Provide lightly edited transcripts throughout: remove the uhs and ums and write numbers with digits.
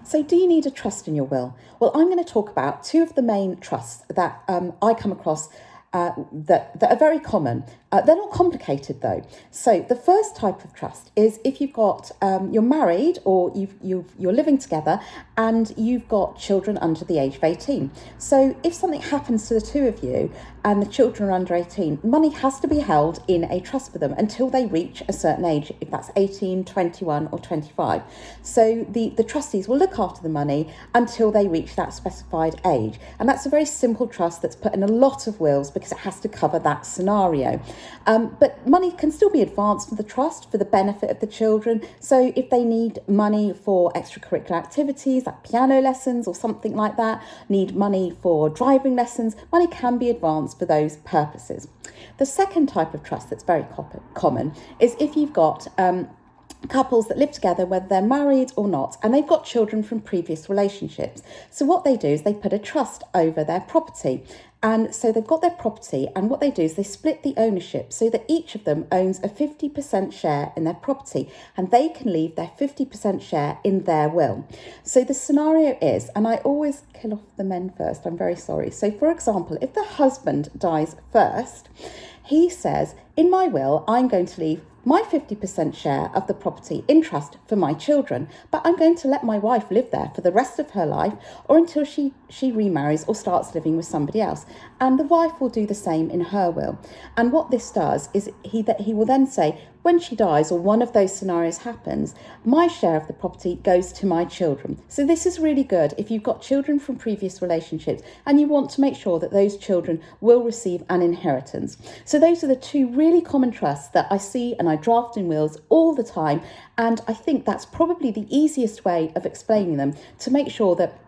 So do you need a trust in your will? Well, I'm going to talk about two of the main trusts that I come across that are very common. They're not complicated though. So the first type of trust is if you've got you're married or you're living together and you've got children under the age of 18. So if something happens to the two of you and the children are under 18, money has to be held in a trust for them until they reach a certain age, if that's 18, 21 or 25. So the trustees will look after the money until they reach that specified age. And that's a very simple trust that's put in a lot of wills because it has to cover that scenario. But money can still be advanced for the trust for the benefit of the children. So if they need money for extracurricular activities like piano lessons or something like that, need money for driving lessons, money can be advanced for those purposes. The second type of trust that's very common is if you've got couples that live together, whether they're married or not, and they've got children from previous relationships. So what they do is they put a trust over their property. And so they've got their property, and what they do is they split the ownership so that each of them owns a 50% share in their property, and they can leave their 50% share in their will. So the scenario is, and I always kill off the men first, I'm very sorry. So for example, if the husband dies first, he says, in my will, I'm going to leave my 50% share of the property in trust for my children, but I'm going to let my wife live there for the rest of her life or until she remarries or starts living with somebody else. And the wife will do the same in her will. And what this does is he will then say, when she dies or one of those scenarios happens, my share of the property goes to my children. So this is really good if you've got children from previous relationships and you want to make sure that those children will receive an inheritance. So those are the two really common trusts that I see and I draft in wills all the time. And I think that's probably the easiest way of explaining them to make sure that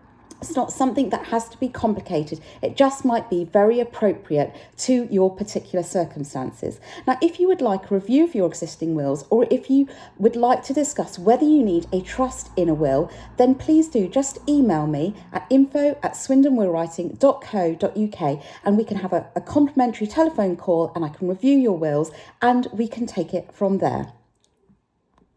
it's not something that has to be complicated. It just might be very appropriate to your particular circumstances. Now, if you would like a review of your existing wills, or if you would like to discuss whether you need a trust in a will, then please do just email me at info@swindonwillwriting.co.uk and we can have a complimentary telephone call and I can review your wills and we can take it from there.